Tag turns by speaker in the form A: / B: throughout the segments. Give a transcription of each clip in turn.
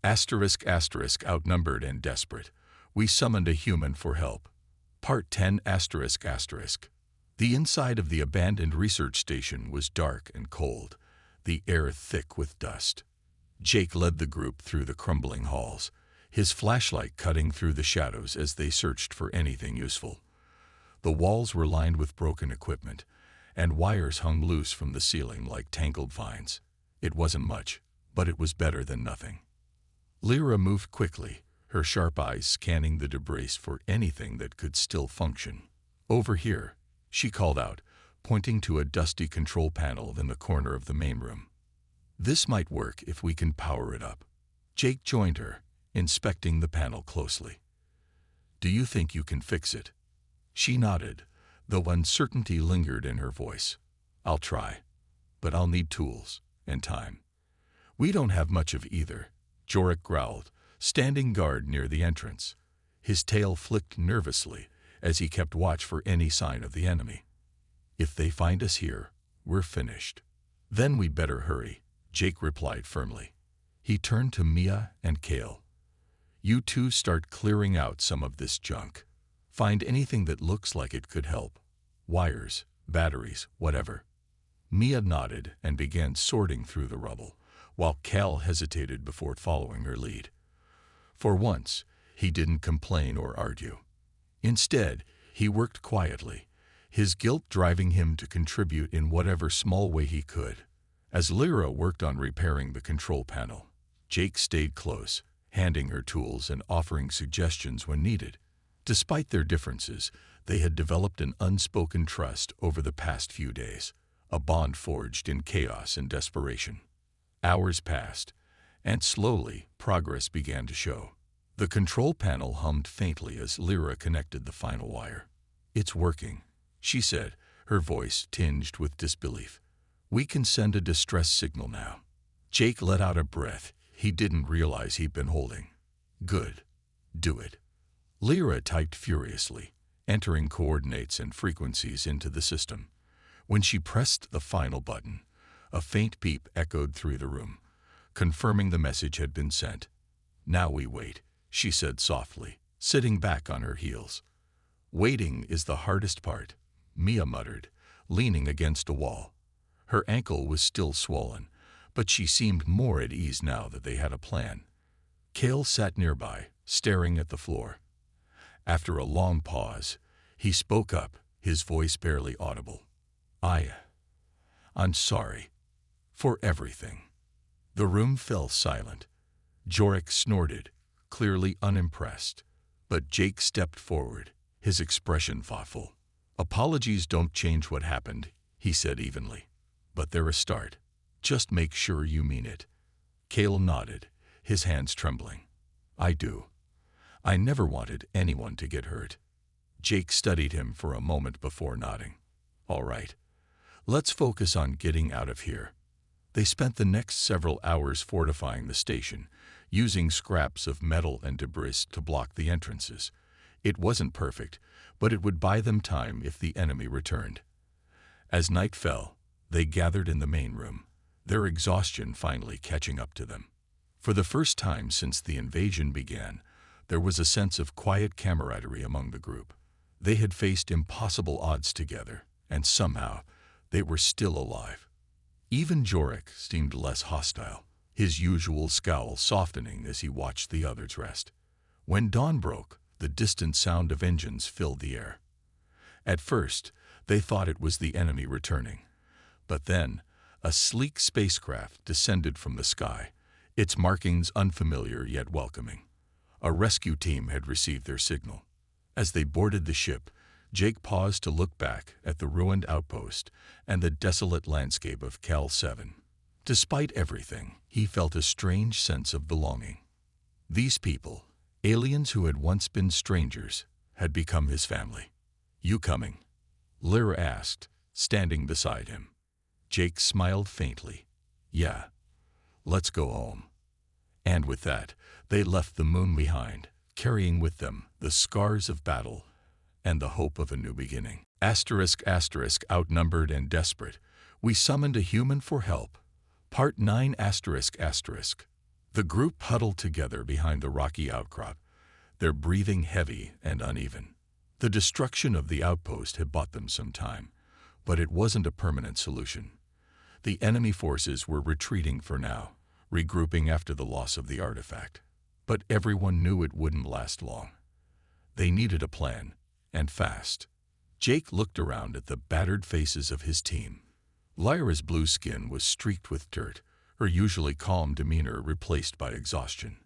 A: Asterisk asterisk outnumbered and desperate. We summoned a human for help. Part 10 asterisk asterisk. The inside of the abandoned research station was dark and cold, the air thick with dust. Jake led the group through the crumbling halls, his flashlight cutting through the shadows as they searched for anything useful. The walls were lined with broken equipment, and wires hung loose from the ceiling like tangled vines. It wasn't much, but it was better than nothing. Lyra moved quickly, her sharp eyes scanning the debris for anything that could still function. "Over here," she called out, pointing to a dusty control panel in the corner of the main room. "This might work if we can power it up." Jake joined her, inspecting the panel closely. "Do you think you can fix it?" She nodded, though uncertainty lingered in her voice. "I'll try, but I'll need tools and time." "We don't have much of either," Jorik growled, standing guard near the entrance. His tail flicked nervously as he kept watch for any sign of the enemy. "If they find us here, we're finished." "Then we'd better hurry," Jake replied firmly. He turned to Mia and Kale. "You two start clearing out some of this junk. Find anything that looks like it could help. Wires, batteries, whatever." Mia nodded and began sorting through the rubble, while Cal hesitated before following her lead. For once, he didn't complain or argue. Instead, he worked quietly, his guilt driving him to contribute in whatever small way he could. As Lyra worked on repairing the control panel, Jake stayed close, handing her tools and offering suggestions when needed. Despite their differences, they had developed an unspoken trust over the past few days, a bond forged in chaos and desperation. Hours passed, and slowly progress began to show. The control panel hummed faintly as Lyra connected the final wire. "It's working," she said, her voice tinged with disbelief. "We can send a distress signal now." Jake let out a breath he didn't realize he'd been holding. "Good. Do it." Lyra typed furiously, entering coordinates and frequencies into the system. When she pressed the final button, a faint beep echoed through the room, confirming the message had been sent. "Now we wait," she said softly, sitting back on her heels. "Waiting is the hardest part," Mia muttered, leaning against a wall. Her ankle was still swollen, but she seemed more at ease now that they had a plan. Kale sat nearby, staring at the floor. After a long pause, he spoke up, his voice barely audible. I'm sorry. For everything." The room fell silent. Jorik snorted, clearly unimpressed, but Jake stepped forward, his expression thoughtful. "Apologies don't change what happened," he said evenly. "But they're a start. Just make sure you mean it." Kale nodded, his hands trembling. "I do. I never wanted anyone to get hurt." Jake studied him for a moment before nodding. "All right. Let's focus on getting out of here." They spent the next several hours fortifying the station, using scraps of metal and debris to block the entrances. It wasn't perfect, but it would buy them time if the enemy returned. As night fell, they gathered in the main room, their exhaustion finally catching up to them. For the first time since the invasion began, there was a sense of quiet camaraderie among the group. They had faced impossible odds together, and somehow they were still alive. Even Jorik seemed less hostile, his usual scowl softening as he watched the others rest. When dawn broke, the distant sound of engines filled the air. At first, they thought it was the enemy returning. But then, a sleek spacecraft descended from the sky, its markings unfamiliar yet welcoming. A rescue team had received their signal. As they boarded the ship, Jake paused to look back at the ruined outpost and the desolate landscape of Cal 7. Despite everything, he felt a strange sense of belonging. These people, aliens who had once been strangers, had become his family. "You coming?" Lyra asked, standing beside him. Jake smiled faintly. "Yeah. Let's go home." And with that, they left the moon behind, carrying with them the scars of battle and the hope of a new beginning. Asterisk asterisk outnumbered and desperate, we summoned a human for help. Part 9 asterisk asterisk. The group huddled together behind the rocky outcrop, their breathing heavy and uneven. The destruction of the outpost had bought them some time, but it wasn't a permanent solution. The enemy forces were retreating for now, regrouping after the loss of the artifact. But everyone knew it wouldn't last long. They needed a plan, and fast. Jake looked around at the battered faces of his team. Lyra's blue skin was streaked with dirt, her usually calm demeanor replaced by exhaustion.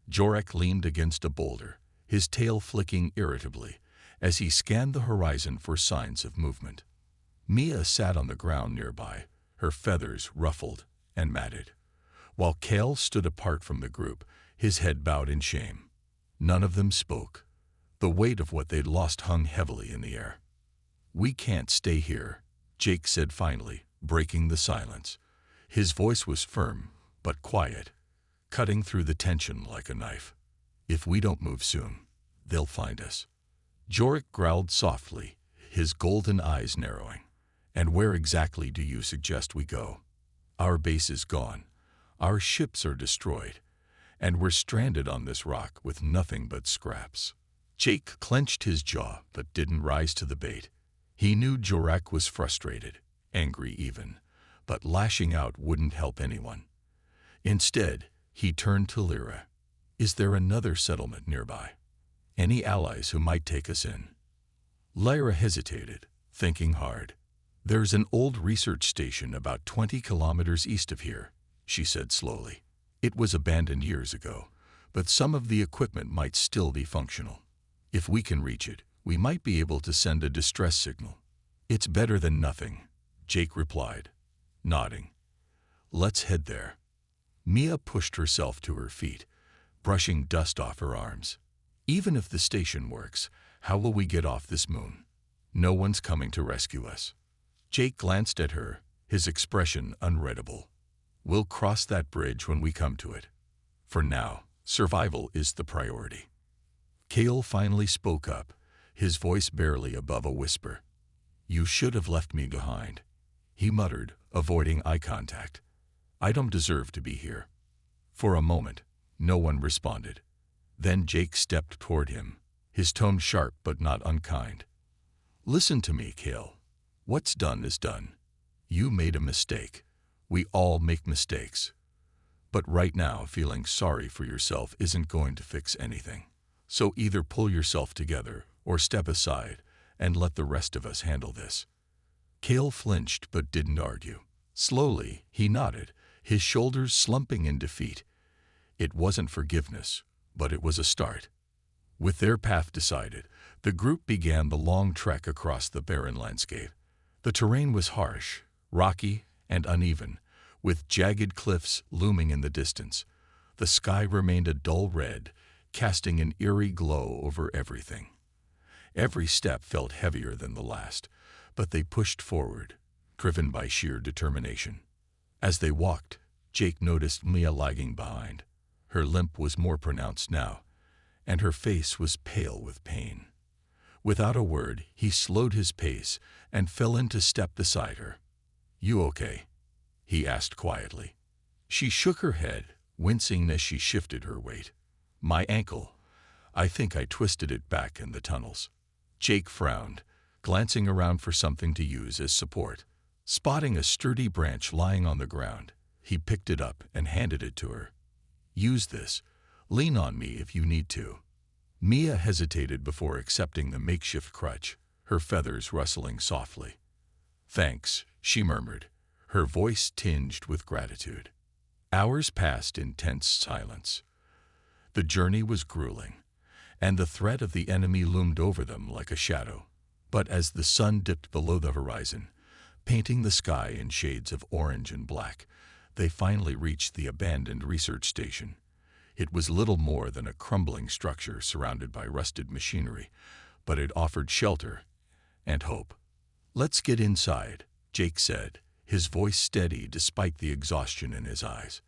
A: Jorek leaned against a boulder, his tail flicking irritably, as he scanned the horizon for signs of movement. Mia sat on the ground nearby, her feathers ruffled and matted, while Kale stood apart from the group, his head bowed in shame. None of them spoke. The weight of what they'd lost hung heavily in the air. "We can't stay here," Jake said finally, breaking the silence. His voice was firm, but quiet, cutting through the tension like a knife. "If we don't move soon, they'll find us." Jorek growled softly, his golden eyes narrowing. "And where exactly do you suggest we go? Our base is gone, our ships are destroyed, and we're stranded on this rock with nothing but scraps." Jake clenched his jaw but didn't rise to the bait. He knew Jorek was frustrated, angry even, but lashing out wouldn't help anyone. Instead, he turned to Lyra. "Is there another settlement nearby? Any allies who might take us in?" Lyra hesitated, thinking hard. "There's an old research station about 20 kilometers east of here," she said slowly. "It was abandoned years ago, but some of the equipment might still be functional. If we can reach it, we might be able to send a distress signal." "It's better than nothing," Jake replied, nodding. "Let's head there." Mia pushed herself to her feet, brushing dust off her arms. "Even if the station works, how will we get off this moon? No one's coming to rescue us." Jake glanced at her, his expression unreadable. "We'll cross that bridge when we come to it. For now, survival is the priority." Kale finally spoke up, his voice barely above a whisper. "You should have left me behind," he muttered, avoiding eye contact. "I don't deserve to be here." For a moment, no one responded. Then Jake stepped toward him, his tone sharp but not unkind. "Listen to me, Kale. What's done is done. You made a mistake. We all make mistakes. But right now, feeling sorry for yourself isn't going to fix anything. So either pull yourself together or step aside and let the rest of us handle this." Kale flinched but didn't argue. Slowly, he nodded, his shoulders slumping in defeat. It wasn't forgiveness, but it was a start. With their path decided, the group began the long trek across the barren landscape. The terrain was harsh, rocky, and uneven, with jagged cliffs looming in the distance. The sky remained a dull red, casting an eerie glow over everything. Every step felt heavier than the last, but they pushed forward, driven by sheer determination. As they walked, Jake noticed Mia lagging behind. Her limp was more pronounced now, and her face was pale with pain. Without a word, he slowed his pace and fell into step beside her. "You okay?" he asked quietly. She shook her head, wincing as she shifted her weight. "My ankle. I think I twisted it back in the tunnels." Jake frowned, glancing around for something to use as support. Spotting a sturdy branch lying on the ground, he picked it up and handed it to her. "Use this. Lean on me if you need to." Mia hesitated before accepting the makeshift crutch, her feathers rustling softly. "Thanks," she murmured, her voice tinged with gratitude. Hours passed in tense silence. The journey was grueling, and the threat of the enemy loomed over them like a shadow. But as the sun dipped below the horizon, painting the sky in shades of orange and black, they finally reached the abandoned research station. It was little more than a crumbling structure surrounded by rusted machinery, but it offered shelter and hope. "Let's get inside," Jake said, his voice steady despite the exhaustion in his eyes.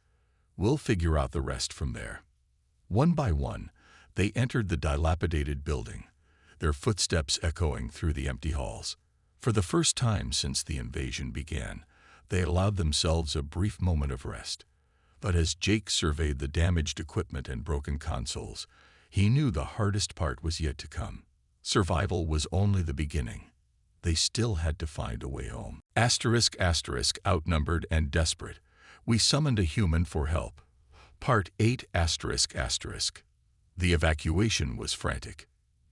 A: "We'll figure out the rest from there." One by one, they entered the dilapidated building, their footsteps echoing through the empty halls. For the first time since the invasion began, they allowed themselves a brief moment of rest. But as Jake surveyed the damaged equipment and broken consoles, he knew the hardest part was yet to come. Survival was only the beginning. They still had to find a way home. Outnumbered and desperate, we summoned a human for help. Part 8 The evacuation was frantic.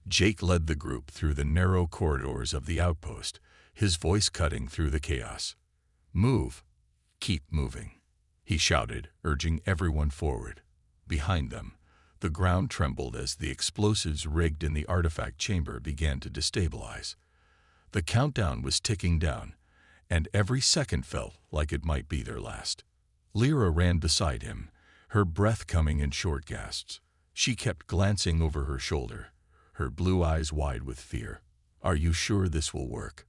A: Jake led the group through the narrow corridors of the outpost, his voice cutting through the chaos. "Move. Keep moving," he shouted, urging everyone forward. Behind them, the ground trembled as the explosives rigged in the artifact chamber began to destabilize. The countdown was ticking down, and every second felt like it might be their last. Lyra ran beside him, her breath coming in short gasps. She kept glancing over her shoulder, her blue eyes wide with fear. "Are you sure this will work?"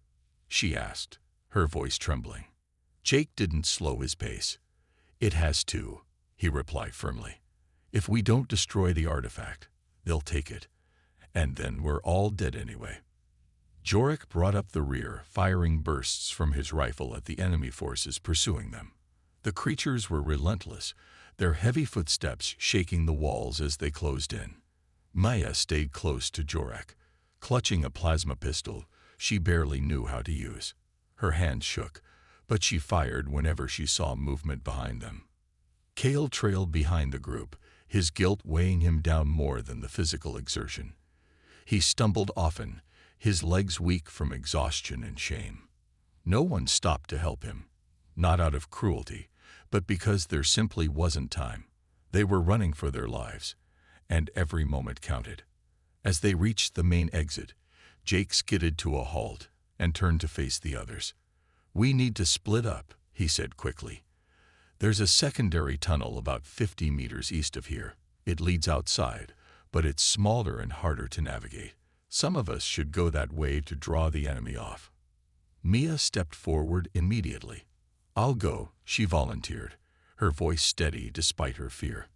A: she asked, her voice trembling. Jake didn't slow his pace. "It has to," he replied firmly. "If we don't destroy the artifact, they'll take it, and then we're all dead anyway." Jorik brought up the rear, firing bursts from his rifle at the enemy forces pursuing them. The creatures were relentless, their heavy footsteps shaking the walls as they closed in. Maya stayed close to Jorik, clutching a plasma pistol she barely knew how to use. Her hands shook, but she fired whenever she saw movement behind them. Kale trailed behind the group, his guilt weighing him down more than the physical exertion. He stumbled often, his legs weak from exhaustion and shame. No one stopped to help him, not out of cruelty, but because there simply wasn't time. They were running for their lives, and every moment counted. As they reached the main exit, Jake skidded to a halt and turned to face the others. "We need to split up," he said quickly. "There's a secondary tunnel about 50 meters east of here. It leads outside, but it's smaller and harder to navigate. Some of us should go that way to draw the enemy off." Mia stepped forward immediately. "I'll go," she volunteered, her voice steady despite her fear.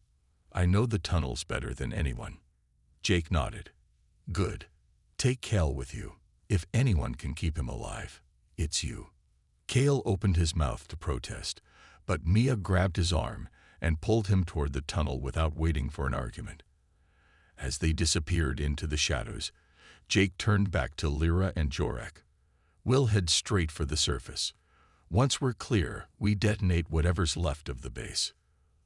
A: "I know the tunnels better than anyone." Jake nodded. "Good. Take Kale with you. If anyone can keep him alive, it's you." Kale opened his mouth to protest, but Mia grabbed his arm and pulled him toward the tunnel without waiting for an argument. As they disappeared into the shadows, Jake turned back to Lyra and Jorik. "We'll head straight for the surface. Once we're clear, we detonate whatever's left of the base."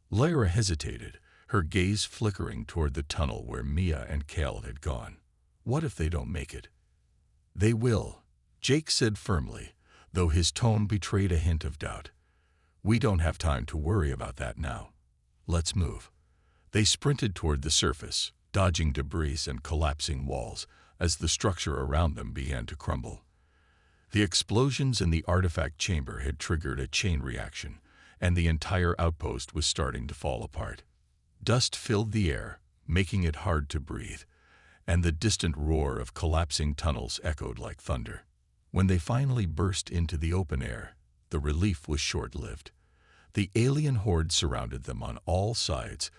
A: Lyra hesitated, her gaze flickering toward the tunnel where Mia and Kale had gone. "What if they don't make it?" "They will," Jake said firmly, though his tone betrayed a hint of doubt. "We don't have time to worry about that now. Let's move." They sprinted toward the surface, dodging debris and collapsing walls as the structure around them began to crumble. The explosions in the artifact chamber had triggered a chain reaction, and the entire outpost was starting to fall apart. Dust filled the air, making it hard to breathe, and the distant roar of collapsing tunnels echoed like thunder. When they finally burst into the open air, the relief was short-lived. The alien horde surrounded them on all sides,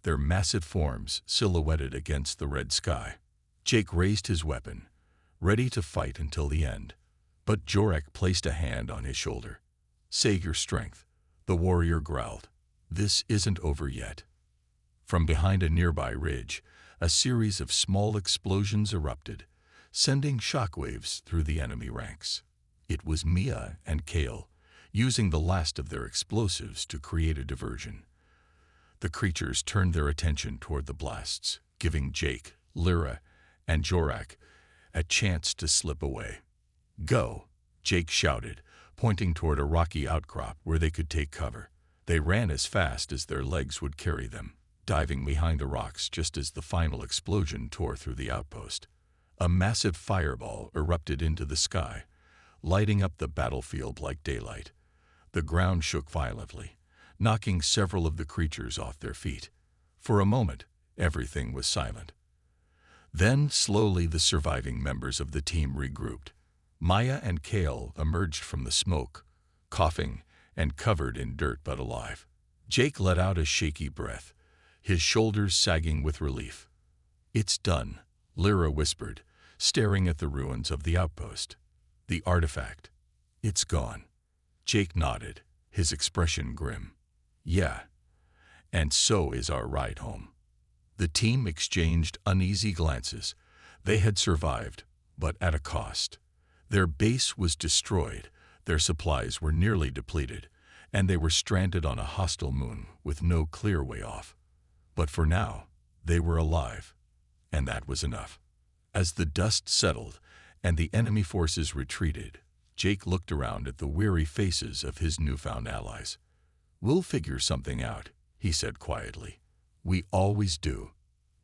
A: their massive forms silhouetted against the red sky. Jake raised his weapon, ready to fight until the end, but Jorik placed a hand on his shoulder. "Save your strength," the warrior growled. "This isn't over yet." From behind a nearby ridge, a series of small explosions erupted, sending shockwaves through the enemy ranks. It was Mia and Kale, using the last of their explosives to create a diversion. The creatures turned their attention toward the blasts, giving Jake, Lyra, and Jorik a chance to slip away. "Go," Jake shouted, pointing toward a rocky outcrop where they could take cover. They ran as fast as their legs would carry them, diving behind the rocks just as the final explosion tore through the outpost. A massive fireball erupted into the sky, lighting up the battlefield like daylight. The ground shook violently, knocking several of the creatures off their feet. For a moment, everything was silent. Then, slowly, the surviving members of the team regrouped. Maya and Kale emerged from the smoke, coughing and covered in dirt but alive. Jake let out a shaky breath, his shoulders sagging with relief. "It's done," Lyra whispered, staring at the ruins of the outpost. "The artifact. It's gone." Jake nodded, his expression grim. "Yeah, And so is our ride home. The team exchanged uneasy glances. They had survived, but at a cost. Their base was destroyed, their supplies were nearly depleted, and they were stranded on a hostile moon with no clear way off. But for now, they were alive, and that was enough. As the dust settled and the enemy forces retreated, Jake looked around at the weary faces of his newfound allies. "We'll figure something out," he said quietly. "We always do."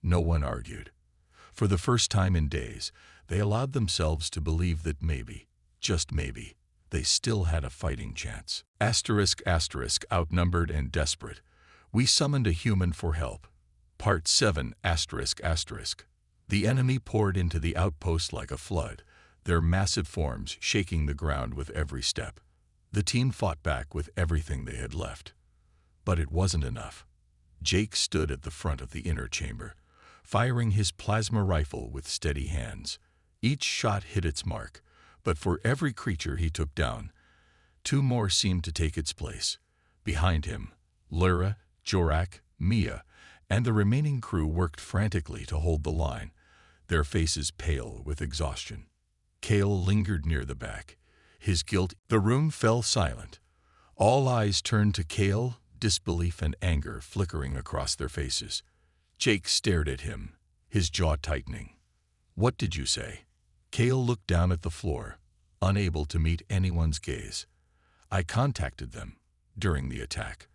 A: No one argued. For the first time in days, they allowed themselves to believe that maybe, just maybe, they still had a fighting chance. Outnumbered and desperate, we summoned a human for help. Part 7 ***. The enemy poured into the outpost like a flood, their massive forms shaking the ground with every step. The team fought back with everything they had left. But it wasn't enough. Jake stood at the front of the inner chamber, firing his plasma rifle with steady hands. Each shot hit its mark, but for every creature he took down, 2 more seemed to take its place. Behind him, Lyra, Jorak, Mia, and the remaining crew worked frantically to hold the line, their faces pale with exhaustion. Kale lingered near the back, his guilt. The room fell silent. All eyes turned to Kale, disbelief and anger flickering across their faces. Jake stared at him, his jaw tightening. "What did you say?" Kale looked down at the floor, unable to meet anyone's gaze. "I contacted them during the attack.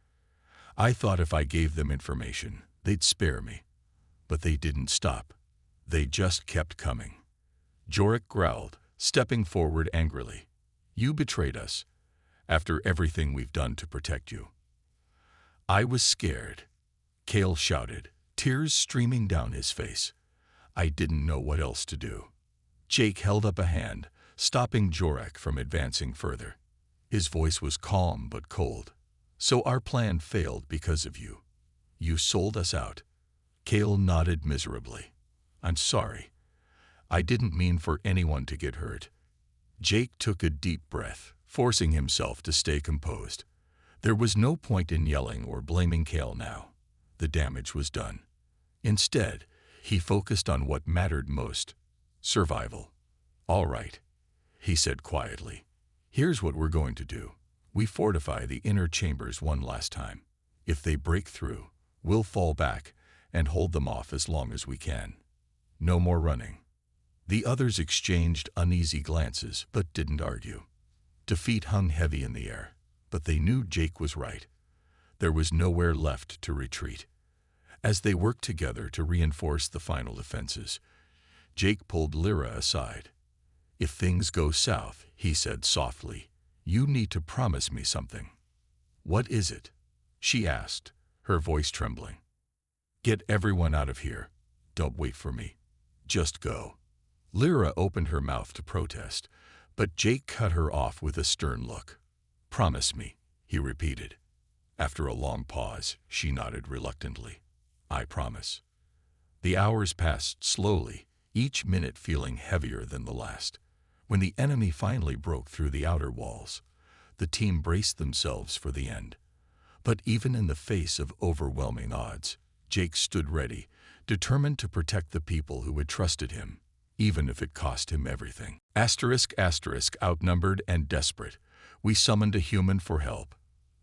A: I thought if I gave them information, they'd spare me. But they didn't stop. They just kept coming." Jorak growled, stepping forward angrily. "You betrayed us, after everything we've done to protect you." "I was scared," Kale shouted, tears streaming down his face. "I didn't know what else to do." Jake held up a hand, stopping Jorak from advancing further. His voice was calm but cold. "So our plan failed because of you. You sold us out." Kale nodded miserably. "I'm sorry. I didn't mean for anyone to get hurt." Jake took a deep breath, forcing himself to stay composed. There was no point in yelling or blaming Kale now. The damage was done. Instead, he focused on what mattered most: survival. "All right," he said quietly. "Here's what we're going to do. We fortify the inner chambers one last time. If they break through, we'll fall back and hold them off as long as we can. No more running." The others exchanged uneasy glances but didn't argue. Defeat hung heavy in the air, but they knew Jake was right. There was nowhere left to retreat. As they worked together to reinforce the final defenses, Jake pulled Lyra aside. "If things go south," he said softly, "you need to promise me something." "What is it?" she asked, her voice trembling. "Get everyone out of here. Don't wait for me. Just go." Lyra opened her mouth to protest, but Jake cut her off with a stern look. "Promise me," he repeated. After a long pause, she nodded reluctantly. "I promise." The hours passed slowly, each minute feeling heavier than the last. When the enemy finally broke through the outer walls, the team braced themselves for the end. But even in the face of overwhelming odds, Jake stood ready, determined to protect the people who had trusted him, even if it cost him everything. Outnumbered and desperate, we summoned a human for help.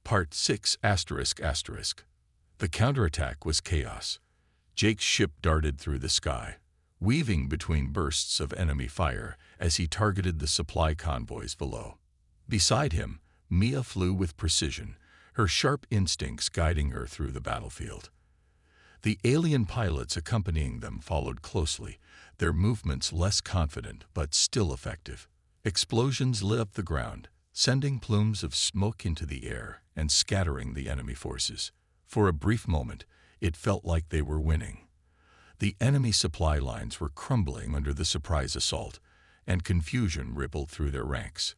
A: Part 6 ***. The counterattack was chaos. Jake's ship darted through the sky, weaving between bursts of enemy fire as he targeted the supply convoys below. Beside him, Mia flew with precision, her sharp instincts guiding her through the battlefield. The alien pilots accompanying them followed closely, their movements less confident but still effective. Explosions lit up the ground, sending plumes of smoke into the air and scattering the enemy forces. For a brief moment, it felt like they were winning. The enemy supply lines were crumbling under the surprise assault, and confusion rippled through their ranks.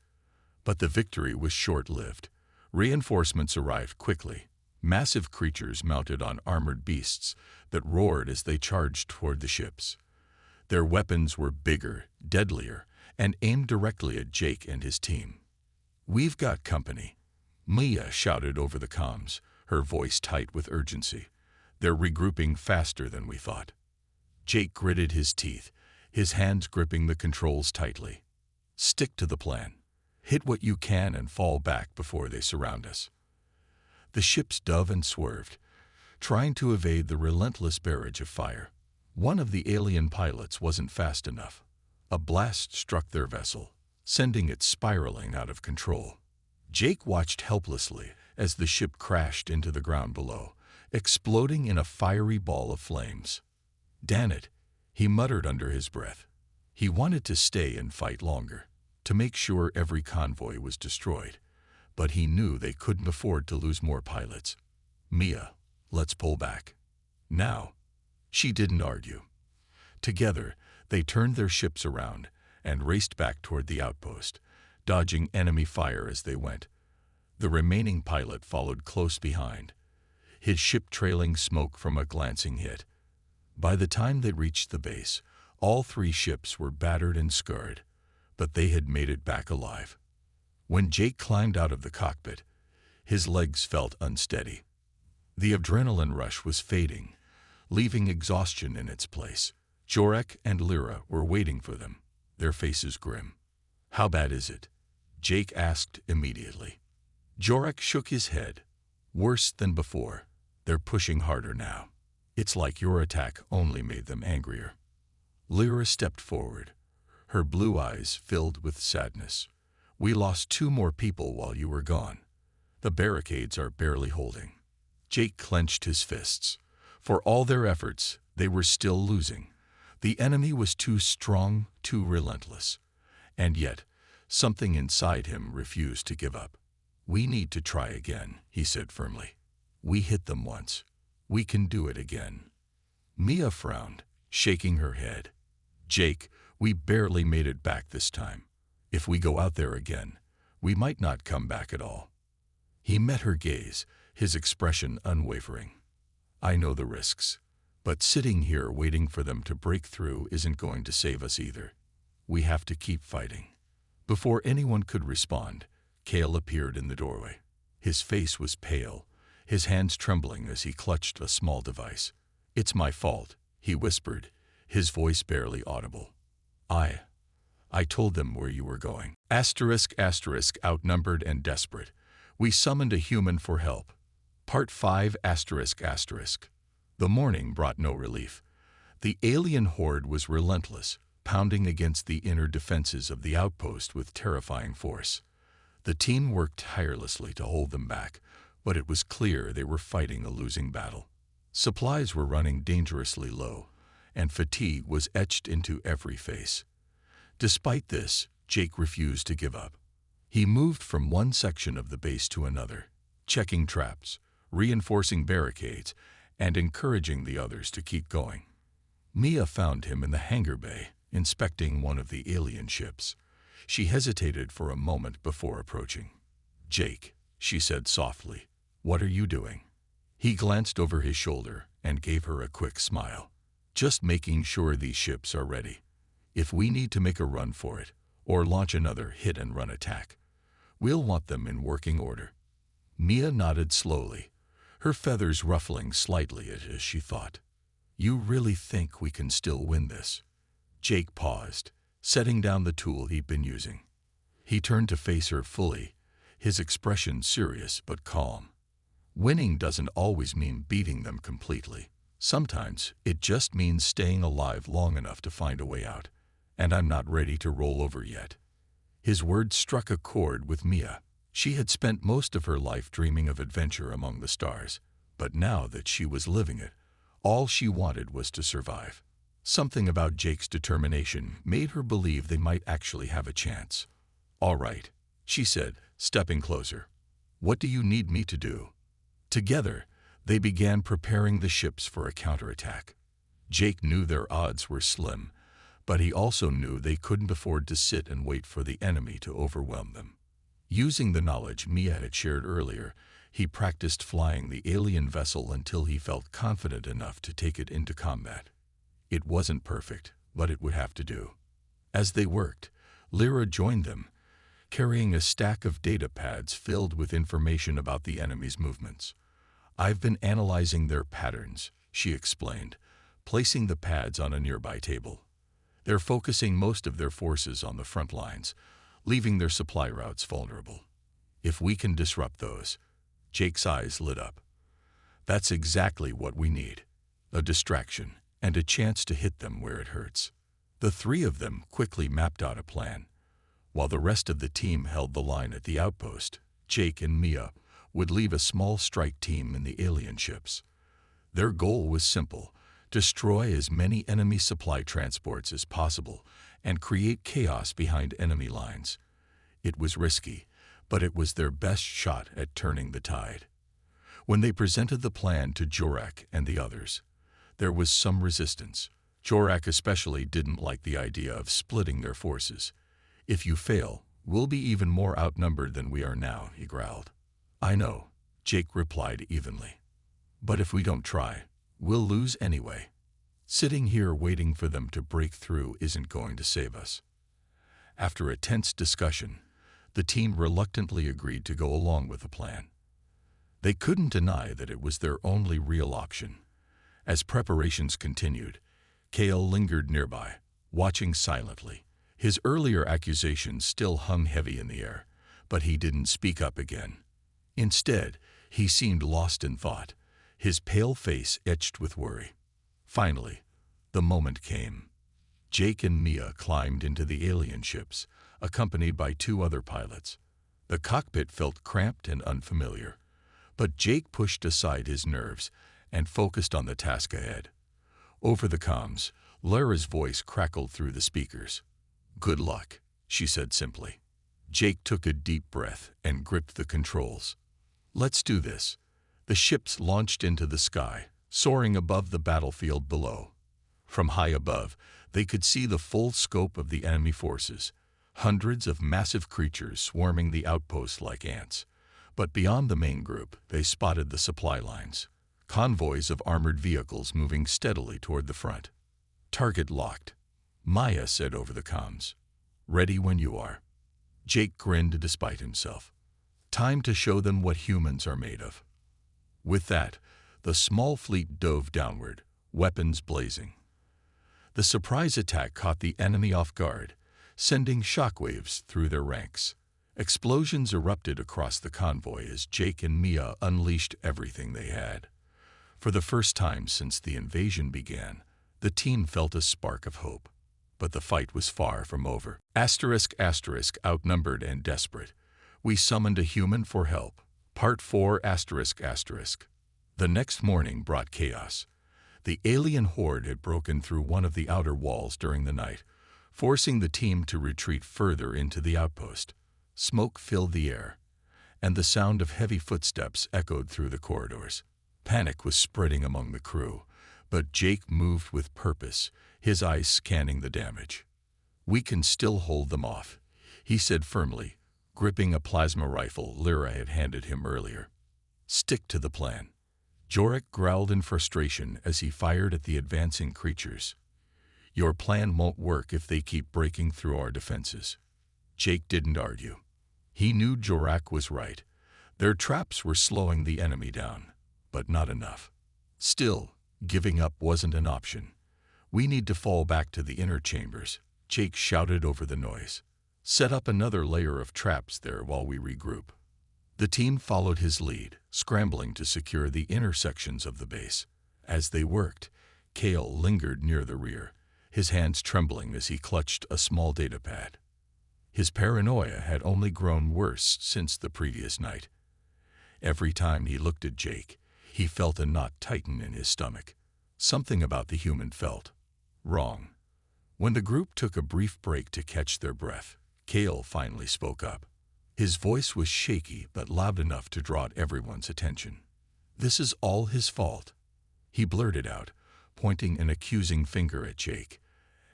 A: But the victory was short-lived. Reinforcements arrived quickly, massive creatures mounted on armored beasts that roared as they charged toward the ships. Their weapons were bigger, deadlier, and aimed directly at Jake and his team. "We've got company," Mia shouted over the comms, her voice tight with urgency. "They're regrouping faster than we thought." Jake gritted his teeth, his hands gripping the controls tightly. "Stick to the plan. Hit what you can and fall back before they surround us." The ships dove and swerved, trying to evade the relentless barrage of fire. One of the alien pilots wasn't fast enough. A blast struck their vessel, sending it spiraling out of control. Jake watched helplessly as the ship crashed into the ground below, exploding in a fiery ball of flames. "Damn it," he muttered under his breath. He wanted to stay and fight longer, to make sure every convoy was destroyed, but he knew they couldn't afford to lose more pilots. "Mia, let's pull back." Now. She didn't argue. Together, they turned their ships around and raced back toward the outpost, dodging enemy fire as they went. The remaining pilot followed close behind, his ship trailing smoke from a glancing hit. By the time they reached the base, all three ships were battered and scarred, but they had made it back alive. When Jake climbed out of the cockpit, his legs felt unsteady. The adrenaline rush was fading, leaving exhaustion in its place. Jorek and Lyra were waiting for them, their faces grim. "How bad is it?" Jake asked immediately. Jorek shook his head. "Worse than before. They're pushing harder now. It's like your attack only made them angrier." Lyra stepped forward, her blue eyes filled with sadness. "We lost 2 more people while you were gone. The barricades are barely holding." Jake clenched his fists. For all their efforts, they were still losing. The enemy was too strong, too relentless. And yet, something inside him refused to give up. "We need to try again," he said firmly. "We hit them once. We can do it again." Mia frowned, shaking her head. "Jake, we barely made it back this time. If we go out there again, we might not come back at all." He met her gaze, his expression unwavering. "I know the risks, but sitting here waiting for them to break through isn't going to save us either. We have to keep fighting." Before anyone could respond, Cale appeared in the doorway. His face was pale, his hands trembling as he clutched a small device. "It's my fault," he whispered, his voice barely audible. I told them where you were going." Outnumbered and desperate, we summoned a human for help. Part 5 The morning brought no relief. The alien horde was relentless, pounding against the inner defenses of the outpost with terrifying force. The team worked tirelessly to hold them back, but it was clear they were fighting a losing battle. Supplies were running dangerously low, and fatigue was etched into every face. Despite this, Jake refused to give up. He moved from one section of the base to another, checking traps, reinforcing barricades, and encouraging the others to keep going. Mia found him in the hangar bay, inspecting one of the alien ships. She hesitated for a moment before approaching. "Jake," she said softly, "what are you doing?" He glanced over his shoulder and gave her a quick smile. "Just making sure these ships are ready. If we need to make a run for it, or launch another hit-and-run attack, we'll want them in working order." Mia nodded slowly, her feathers ruffling slightly as she thought. "You really think we can still win this?" Jake paused, setting down the tool he'd been using. He turned to face her fully, his expression serious but calm. "Winning doesn't always mean beating them completely. Sometimes it just means staying alive long enough to find a way out, and I'm not ready to roll over yet." His words struck a chord with Mia. She had spent most of her life dreaming of adventure among the stars, but now that she was living it, all she wanted was to survive. Something about Jake's determination made her believe they might actually have a chance. "All right," she said, stepping closer. "What do you need me to do?" Together, they began preparing the ships for a counterattack. Jake knew their odds were slim, but he also knew they couldn't afford to sit and wait for the enemy to overwhelm them. Using the knowledge Mia had shared earlier, he practiced flying the alien vessel until he felt confident enough to take it into combat. It wasn't perfect, but it would have to do. As they worked, Lyra joined them, carrying a stack of data pads filled with information about the enemy's movements. I've been analyzing their patterns, she explained, placing the pads on a nearby table. They're focusing most of their forces on the front lines, leaving their supply routes vulnerable. If we can disrupt those, Jake's eyes lit up. That's exactly what we need. A distraction and a chance to hit them where it hurts. The three of them quickly mapped out a plan. While the rest of the team held the line at the outpost, Jake and Mia would leave a small strike team in the alien ships. Their goal was simple: destroy as many enemy supply transports as possible and create chaos behind enemy lines. It was risky, but it was their best shot at turning the tide. When they presented the plan to Jorak and the others, there was some resistance. Jorak especially didn't like the idea of splitting their forces. "If you fail, we'll be even more outnumbered than we are now," he growled. "I know," Jake replied evenly. "But if we don't try, we'll lose anyway. Sitting here waiting for them to break through isn't going to save us." After a tense discussion, the team reluctantly agreed to go along with the plan. They couldn't deny that it was their only real option. As preparations continued, Kale lingered nearby, watching silently. His earlier accusations still hung heavy in the air, but he didn't speak up again. Instead, he seemed lost in thought, his pale face etched with worry. Finally, the moment came. Jake and Mia climbed into the alien ships, accompanied by two other pilots. The cockpit felt cramped and unfamiliar, but Jake pushed aside his nerves and focused on the task ahead. Over the comms, Lara's voice crackled through the speakers. "Good luck," she said simply. Jake took a deep breath and gripped the controls. "Let's do this." The ships launched into the sky, soaring above the battlefield below. From high above, they could see the full scope of the enemy forces, hundreds of massive creatures swarming the outposts like ants. But beyond the main group, they spotted the supply lines, convoys of armored vehicles moving steadily toward the front. "Target locked," Maya said over the comms. "Ready when you are." Jake grinned despite himself. Time to show them what humans are made of. With that, the small fleet dove downward, weapons blazing. The surprise attack caught the enemy off guard, sending shockwaves through their ranks. Explosions erupted across the convoy as Jake and Mia unleashed everything they had. For the first time since the invasion began, the team felt a spark of hope. But the fight was far from over. Outnumbered and desperate, we summoned a human for help. Part 4 ***. The next morning brought chaos. The alien horde had broken through one of the outer walls during the night, forcing the team to retreat further into the outpost. Smoke filled the air, and the sound of heavy footsteps echoed through the corridors. Panic was spreading among the crew, but Jake moved with purpose, his eyes scanning the damage. "We can still hold them off," he said firmly, gripping a plasma rifle Lyra had handed him earlier. "Stick to the plan." Jorak growled in frustration as he fired at the advancing creatures. "Your plan won't work if they keep breaking through our defenses." Jake didn't argue. He knew Jorak was right. Their traps were slowing the enemy down, but not enough. Still, giving up wasn't an option. "We need to fall back to the inner chambers," Jake shouted over the noise. "Set up another layer of traps there while we regroup." The team followed his lead, scrambling to secure the inner sections of the base. As they worked, Kale lingered near the rear, his hands trembling as he clutched a small datapad. His paranoia had only grown worse since the previous night. Every time he looked at Jake, he felt a knot tighten in his stomach. Something about the human felt wrong. When the group took a brief break to catch their breath, Kale finally spoke up. His voice was shaky but loud enough to draw everyone's attention. "This is all his fault," he blurted out, pointing an accusing finger at Jake.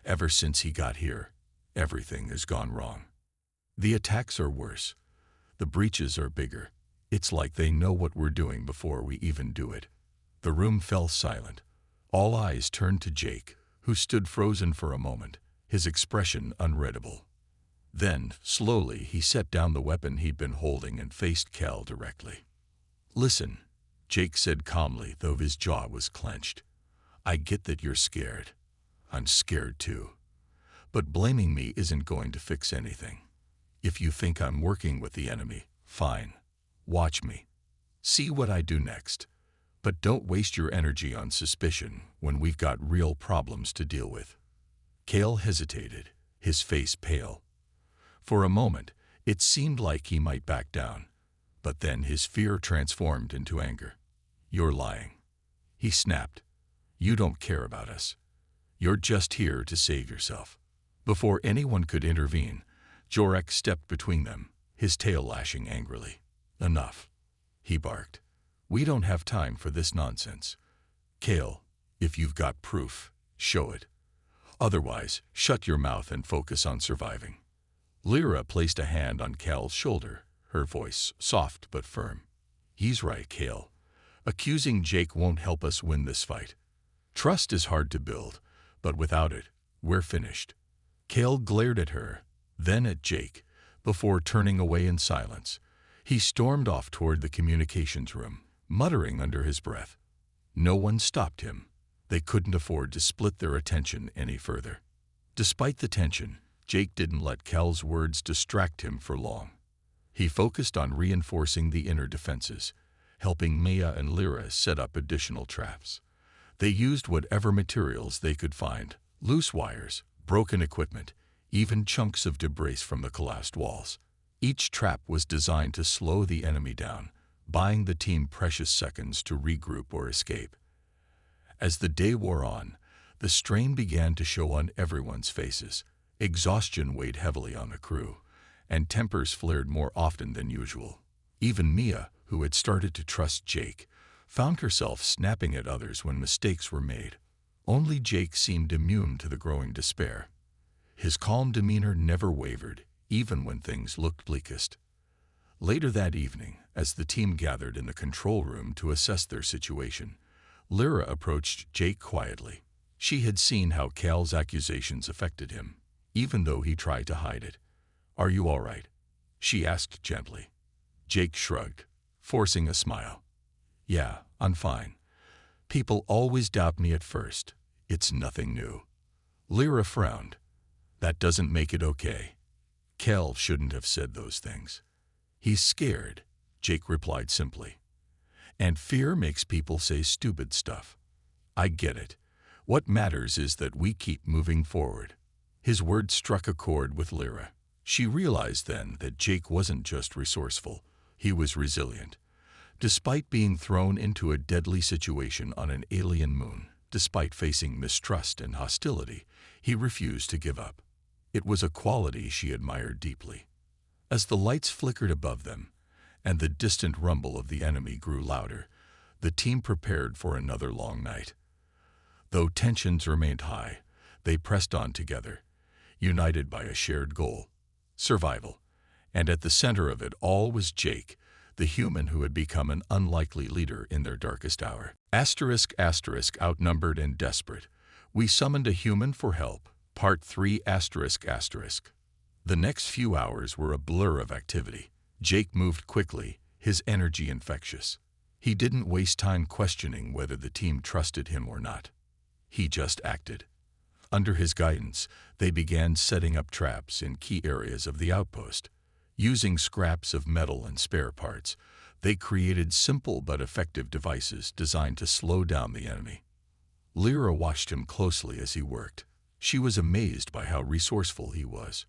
A: "Ever since he got here, everything has gone wrong. The attacks are worse. The breaches are bigger. It's like they know what we're doing before we even do it." The room fell silent. All eyes turned to Jake, who stood frozen for a moment, his expression unreadable. Then, slowly, he set down the weapon he'd been holding and faced Cal directly. "Listen," Jake said calmly, though his jaw was clenched. I get that you're scared. I'm scared too. But blaming me isn't going to fix anything. If you think I'm working with the enemy, fine. Watch me. See what I do next. But don't waste your energy on suspicion when we've got real problems to deal with. Cale hesitated, his face pale. For a moment, it seemed like he might back down, but then his fear transformed into anger. You're lying. He snapped. You don't care about us. You're just here to save yourself. Before anyone could intervene, Jorek stepped between them, his tail lashing angrily. Enough, he barked. We don't have time for this nonsense. Cale, if you've got proof, show it. Otherwise, shut your mouth and focus on surviving. Lyra placed a hand on Cale's shoulder, her voice soft but firm. He's right, Cale. Accusing Jake won't help us win this fight. Trust is hard to build, but without it, we're finished. Cale glared at her, then at Jake, before turning away in silence. He stormed off toward the communications room, muttering under his breath. No one stopped him. They couldn't afford to split their attention any further. Despite the tension, Jake didn't let Cale's words distract him for long. He focused on reinforcing the inner defenses, helping Mia and Lyra set up additional traps. They used whatever materials they could find, loose wires, broken equipment, even chunks of debris from the collapsed walls. Each trap was designed to slow the enemy down, buying the team precious seconds to regroup or escape. As the day wore on, the strain began to show on everyone's faces. Exhaustion weighed heavily on the crew, and tempers flared more often than usual. Even Mia, who had started to trust Jake, found herself snapping at others when mistakes were made. Only Jake seemed immune to the growing despair. His calm demeanor never wavered, even when things looked bleakest. Later that evening, as the team gathered in the control room to assess their situation, Lyra approached Jake quietly. She had seen how Cale's accusations affected him, even though he tried to hide it. Are you all right? She asked gently. Jake shrugged, forcing a smile. Yeah, I'm fine. People always doubt me at first. It's nothing new. Lyra frowned. That doesn't make it okay. Cale shouldn't have said those things. He's scared, Jake replied simply. And fear makes people say stupid stuff. I get it. What matters is that we keep moving forward. His words struck a chord with Lyra. She realized then that Jake wasn't just resourceful, he was resilient. Despite being thrown into a deadly situation on an alien moon, despite facing mistrust and hostility, he refused to give up. It was a quality she admired deeply. As the lights flickered above them, and the distant rumble of the enemy grew louder, the team prepared for another long night. Though tensions remained high, they pressed on together, united by a shared goal: survival. And at the center of it all was Jake, the human who had become an unlikely leader in their darkest hour. Outnumbered and desperate, we summoned a human for help. Part 3 ***. The next few hours were a blur of activity. Jake moved quickly, his energy infectious. He didn't waste time questioning whether the team trusted him or not. He just acted. Under his guidance, they began setting up traps in key areas of the outpost. Using scraps of metal and spare parts, they created simple but effective devices designed to slow down the enemy. Lyra watched him closely as he worked. She was amazed by how resourceful he was.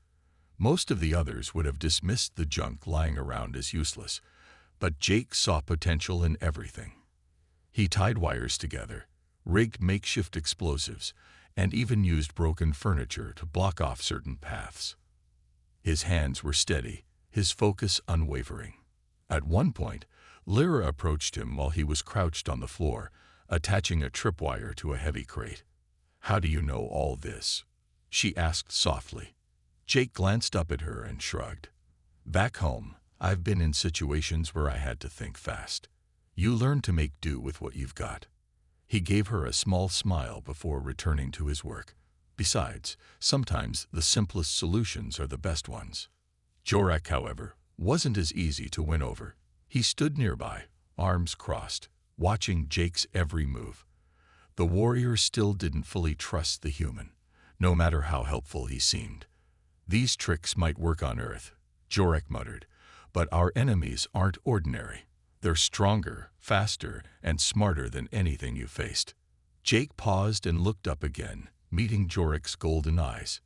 A: Most of the others would have dismissed the junk lying around as useless, but Jake saw potential in everything. He tied wires together, rigged makeshift explosives, and even used broken furniture to block off certain paths. His hands were steady, his focus unwavering. At one point, Lyra approached him while he was crouched on the floor, attaching a tripwire to a heavy crate. "How do you know all this?" she asked softly. Jake glanced up at her and shrugged. "Back home, I've been in situations where I had to think fast. You learn to make do with what you've got." He gave her a small smile before returning to his work. Besides, sometimes the simplest solutions are the best ones. Jorek, however, wasn't as easy to win over. He stood nearby, arms crossed, watching Jake's every move. The warrior still didn't fully trust the human, no matter how helpful he seemed. "These tricks might work on Earth," Jorek muttered, "but our enemies aren't ordinary. They're stronger, faster, and smarter than anything you faced." Jake paused and looked up again, meeting Jorek's golden eyes.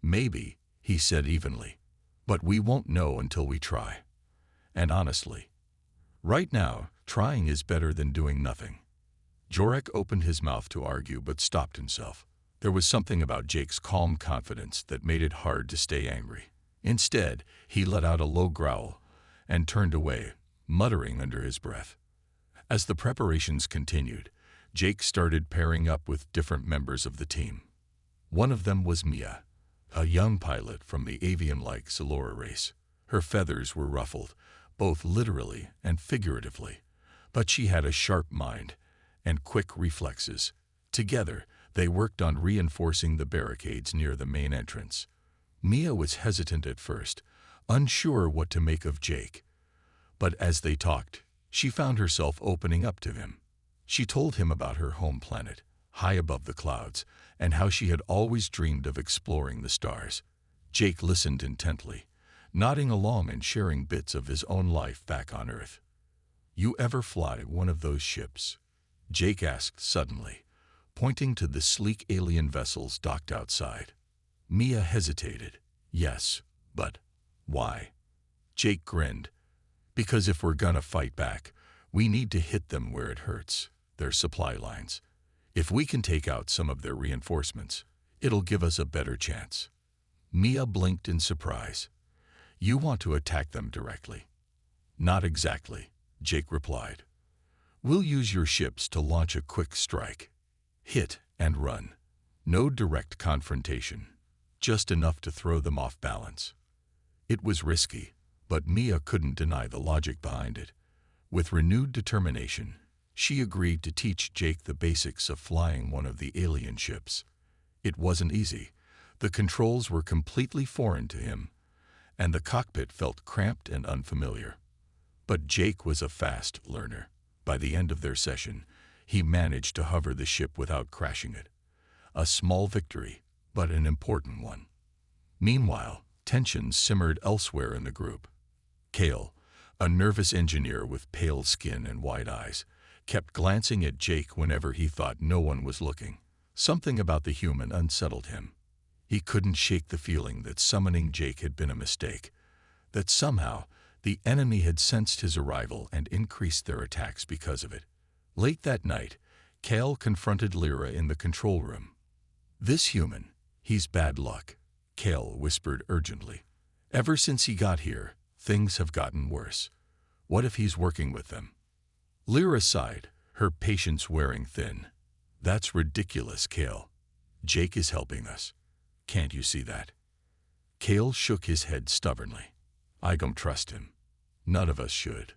A: "Maybe," he said evenly, "but we won't know until we try. And honestly, right now, trying is better than doing nothing." Jorek opened his mouth to argue but stopped himself. There was something about Jake's calm confidence that made it hard to stay angry. Instead, he let out a low growl and turned away, muttering under his breath. As the preparations continued, Jake started pairing up with different members of the team. One of them was Mia, a young pilot from the avian-like Silora race. Her feathers were ruffled, both literally and figuratively, but she had a sharp mind and quick reflexes. Together, they worked on reinforcing the barricades near the main entrance. Mia was hesitant at first, unsure what to make of Jake. But as they talked, she found herself opening up to him. She told him about her home planet, high above the clouds, and how she had always dreamed of exploring the stars. Jake listened intently, nodding along and sharing bits of his own life back on Earth. "You ever fly one of those ships?" Jake asked suddenly, pointing to the sleek alien vessels docked outside. Mia hesitated. "Yes, but why?" Jake grinned. "Because if we're gonna fight back, we need to hit them where it hurts, their supply lines. If we can take out some of their reinforcements, it'll give us a better chance." Mia blinked in surprise. "You want to attack them directly?" "Not exactly," Jake replied. "We'll use your ships to launch a quick strike. Hit and run. No direct confrontation, just enough to throw them off balance." It was risky, but Mia couldn't deny the logic behind it. With renewed determination, she agreed to teach Jake the basics of flying one of the alien ships. It wasn't easy. The controls were completely foreign to him, and the cockpit felt cramped and unfamiliar. But Jake was a fast learner. By the end of their session, he managed to hover the ship without crashing it. A small victory, but an important one. Meanwhile, tensions simmered elsewhere in the group. Kale, a nervous engineer with pale skin and wide eyes, kept glancing at Jake whenever he thought no one was looking. Something about the human unsettled him. He couldn't shake the feeling that summoning Jake had been a mistake, that somehow the enemy had sensed his arrival and increased their attacks because of it. Late that night, Kale confronted Lyra in the control room. "This human, he's bad luck," Kale whispered urgently. "Ever since he got here, things have gotten worse. What if he's working with them?" Lyra sighed, her patience wearing thin. "That's ridiculous, Kale. Jake is helping us. Can't you see that?" Kale shook his head stubbornly. "I don't trust him. None of us should."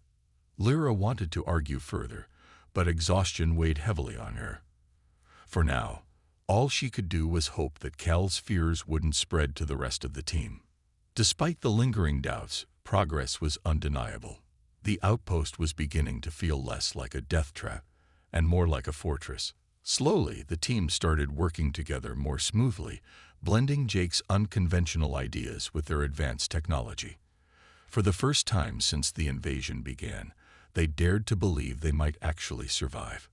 A: Lyra wanted to argue further, but exhaustion weighed heavily on her. For now, all she could do was hope that Cal's fears wouldn't spread to the rest of the team. Despite the lingering doubts, progress was undeniable. The outpost was beginning to feel less like a death trap and more like a fortress. Slowly, the team started working together more smoothly, blending Jake's unconventional ideas with their advanced technology. For the first time since the invasion began, they dared to believe they might actually survive.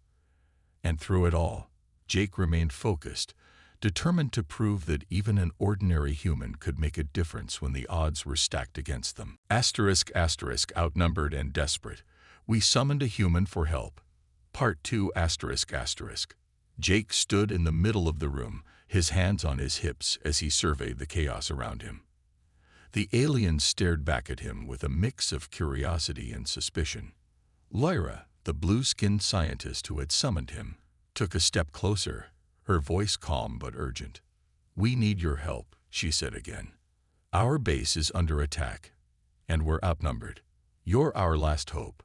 A: And through it all, Jake remained focused, determined to prove that even an ordinary human could make a difference when the odds were stacked against them. Outnumbered and desperate, we summoned a human for help. Part 2 ***. Jake stood in the middle of the room, his hands on his hips as he surveyed the chaos around him. The alien stared back at him with a mix of curiosity and suspicion. Lyra, the blue-skinned scientist who had summoned him, took a step closer, her voice calm but urgent. "We need your help," she said again. "Our base is under attack, and we're outnumbered. You're our last hope."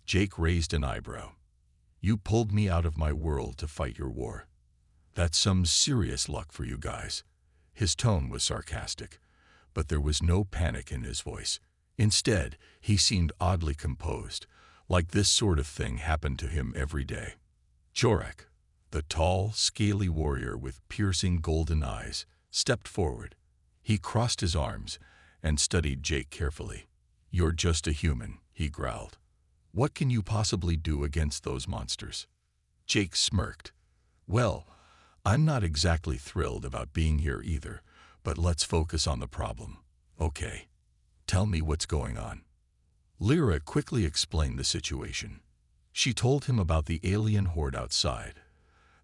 A: Jake raised an eyebrow. "You pulled me out of my world to fight your war. That's some serious luck for you guys." His tone was sarcastic, but there was no panic in his voice. Instead, he seemed oddly composed, Like this sort of thing happened to him every day. Jorak, the tall, scaly warrior with piercing golden eyes, stepped forward. He crossed his arms and studied Jake carefully. "You're just a human," he growled. "What can you possibly do against those monsters?" Jake smirked. "Well, I'm not exactly thrilled about being here either, but let's focus on the problem. Okay, tell me what's going on." Lyra quickly explained the situation. She told him about the alien horde outside,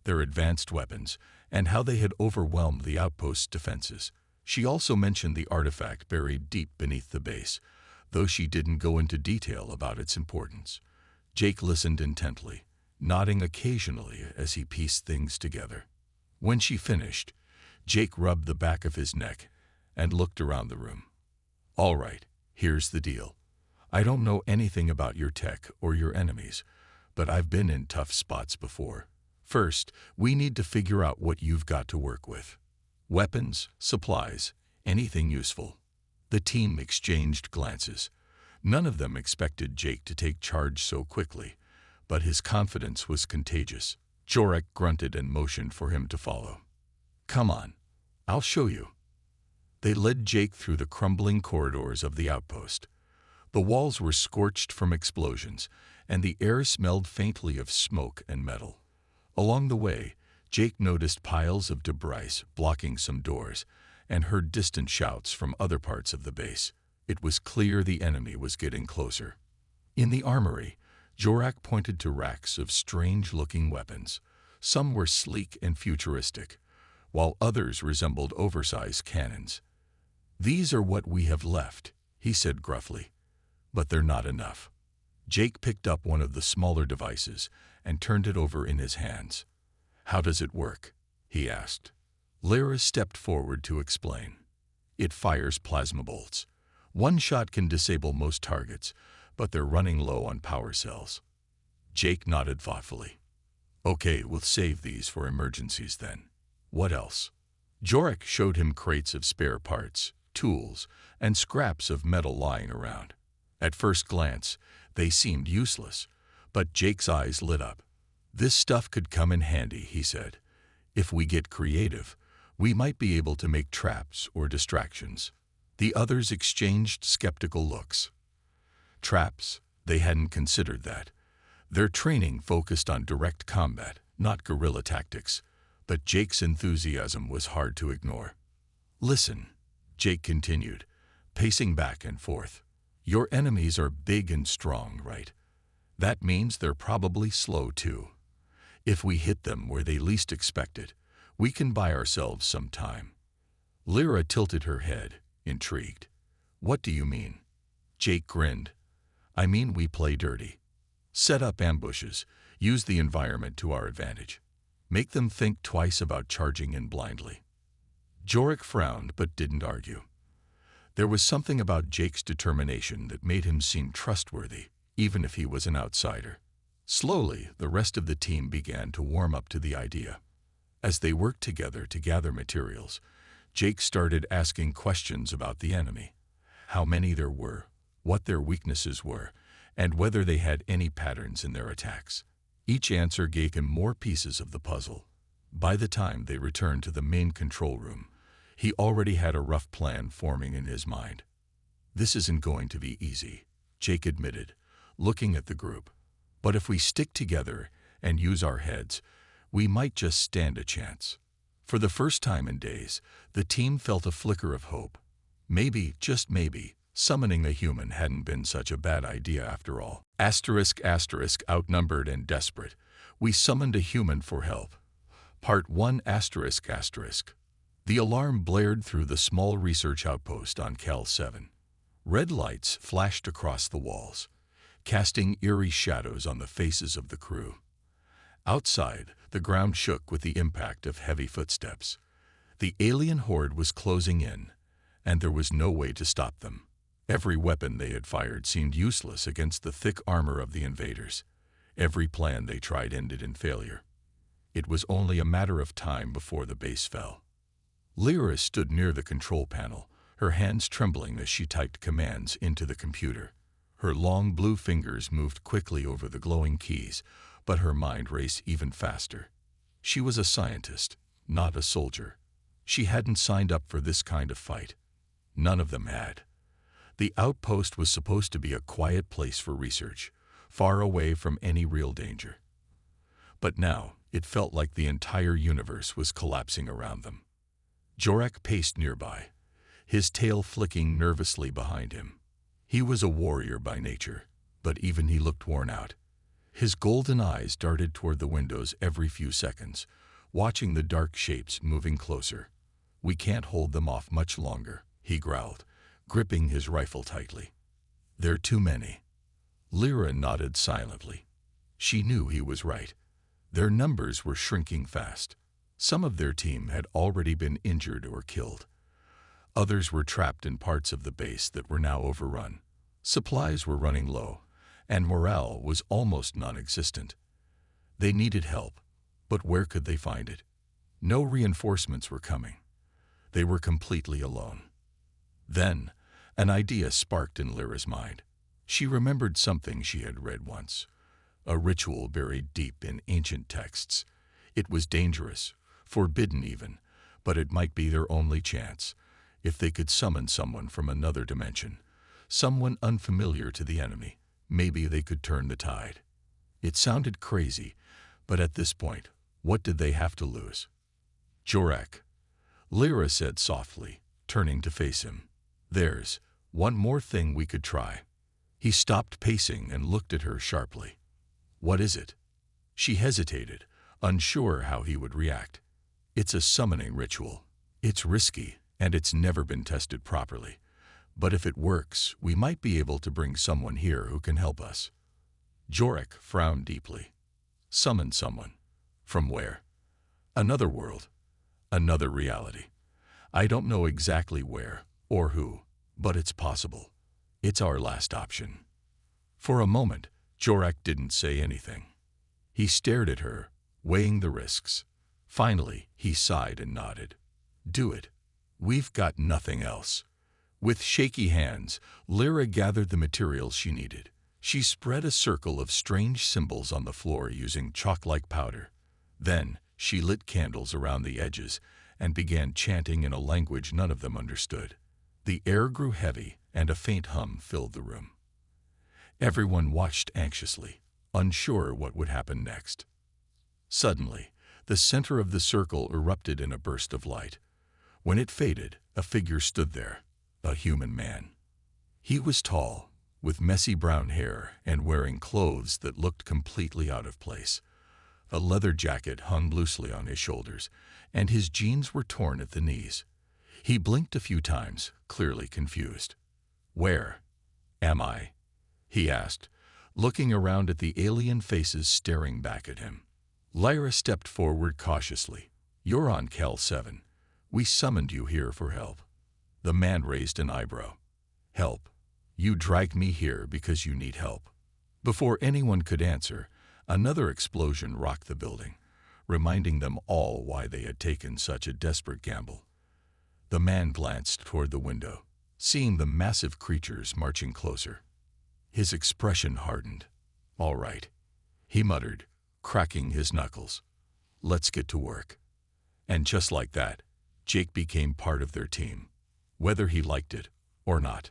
A: their advanced weapons, and how they had overwhelmed the outpost's defenses. She also mentioned the artifact buried deep beneath the base, though she didn't go into detail about its importance. Jake listened intently, nodding occasionally as he pieced things together. When she finished, Jake rubbed the back of his neck and looked around the room. "All right, here's the deal. I don't know anything about your tech or your enemies, but I've been in tough spots before. First, we need to figure out what you've got to work with. Weapons, supplies, anything useful." The team exchanged glances. None of them expected Jake to take charge so quickly, but his confidence was contagious. Jorak grunted and motioned for him to follow. "Come on, I'll show you." They led Jake through the crumbling corridors of the outpost. The walls were scorched from explosions, and the air smelled faintly of smoke and metal. Along the way, Jake noticed piles of debris blocking some doors and heard distant shouts from other parts of the base. It was clear the enemy was getting closer. In the armory, Jorak pointed to racks of strange-looking weapons. Some were sleek and futuristic, while others resembled oversized cannons. "These are what we have left," he said gruffly. "But they're not enough." Jake picked up one of the smaller devices and turned it over in his hands. "How does it work?" he asked. Lyra stepped forward to explain. "It fires plasma bolts. One shot can disable most targets, but they're running low on power cells." Jake nodded thoughtfully. "Okay, we'll save these for emergencies then. What else?" Jorak showed him crates of spare parts, tools, and scraps of metal lying around. At first glance, they seemed useless, but Jake's eyes lit up. "This stuff could come in handy," he said. "If we get creative, we might be able to make traps or distractions." The others exchanged skeptical looks. Traps? They hadn't considered that. Their training focused on direct combat, not guerrilla tactics, but Jake's enthusiasm was hard to ignore. "Listen," Jake continued, pacing back and forth. "Your enemies are big and strong, right? That means they're probably slow too. If we hit them where they least expect it, we can buy ourselves some time." Lyra tilted her head, intrigued. "What do you mean?" Jake grinned. "I mean we play dirty. Set up ambushes, use the environment to our advantage. Make them think twice about charging in blindly." Jorak frowned but didn't argue. There was something about Jake's determination that made him seem trustworthy, even if he was an outsider. Slowly, the rest of the team began to warm up to the idea. As they worked together to gather materials, Jake started asking questions about the enemy. How many there were, what their weaknesses were, and whether they had any patterns in their attacks. Each answer gave him more pieces of the puzzle. By the time they returned to the main control room, he already had a rough plan forming in his mind. "This isn't going to be easy," Jake admitted, looking at the group. "But if we stick together and use our heads, we might just stand a chance." For the first time in days, the team felt a flicker of hope. Maybe, just maybe, summoning a human hadn't been such a bad idea after all. Outnumbered and desperate, we summoned a human for help. Part 1 ***. The alarm blared through the small research outpost on Cal 7. Red lights flashed across the walls, casting eerie shadows on the faces of the crew. Outside, the ground shook with the impact of heavy footsteps. The alien horde was closing in, and there was no way to stop them. Every weapon they had fired seemed useless against the thick armor of the invaders. Every plan they tried ended in failure. It was only a matter of time before the base fell. Lyra stood near the control panel, her hands trembling as she typed commands into the computer. Her long blue fingers moved quickly over the glowing keys, but her mind raced even faster. She was a scientist, not a soldier. She hadn't signed up for this kind of fight. None of them had. The outpost was supposed to be a quiet place for research, far away from any real danger. But now, it felt like the entire universe was collapsing around them. Jorak paced nearby, his tail flicking nervously behind him. He was a warrior by nature, but even he looked worn out. His golden eyes darted toward the windows every few seconds, watching the dark shapes moving closer. "We can't hold them off much longer," he growled, gripping his rifle tightly. "They're too many." Lyra nodded silently. She knew he was right. Their numbers were shrinking fast. Some of their team had already been injured or killed. Others were trapped in parts of the base that were now overrun. Supplies were running low, and morale was almost non-existent. They needed help, but where could they find it? No reinforcements were coming. They were completely alone. Then, an idea sparked in Lyra's mind. She remembered something she had read once, a ritual buried deep in ancient texts. It was dangerous, forbidden even, but it might be their only chance. If they could summon someone from another dimension, someone unfamiliar to the enemy, maybe they could turn the tide. It sounded crazy, but at this point, what did they have to lose? "Jorak," Lyra said softly, turning to face him. "There's one more thing we could try." He stopped pacing and looked at her sharply. "What is it?" She hesitated, unsure how he would react. "It's a summoning ritual. It's risky, and it's never been tested properly. But if it works, we might be able to bring someone here who can help us." Jorak frowned deeply. "Summon someone? From where?" "Another world. Another reality. I don't know exactly where or who, but it's possible. It's our last option." For a moment, Jorak didn't say anything. He stared at her, weighing the risks. Finally, he sighed and nodded. "Do it. We've got nothing else." With shaky hands, Lyra gathered the materials she needed. She spread a circle of strange symbols on the floor using chalk-like powder. Then, she lit candles around the edges and began chanting in a language none of them understood. The air grew heavy, and a faint hum filled the room. Everyone watched anxiously, unsure what would happen next. Suddenly, the center of the circle erupted in a burst of light. When it faded, a figure stood there, a human man. He was tall, with messy brown hair and wearing clothes that looked completely out of place. A leather jacket hung loosely on his shoulders, and his jeans were torn at the knees. He blinked a few times, clearly confused. "Where am I?" he asked, looking around at the alien faces staring back at him. Lyra stepped forward cautiously. "You're on Cal 7. We summoned you here for help." The man raised an eyebrow. "Help? You dragged me here because you need help." Before anyone could answer, another explosion rocked the building, reminding them all why they had taken such a desperate gamble. The man glanced toward the window, seeing the massive creatures marching closer. His expression hardened. "All right," he muttered, cracking his knuckles. "Let's get to work." And just like that, Jake became part of their team, whether he liked it or not.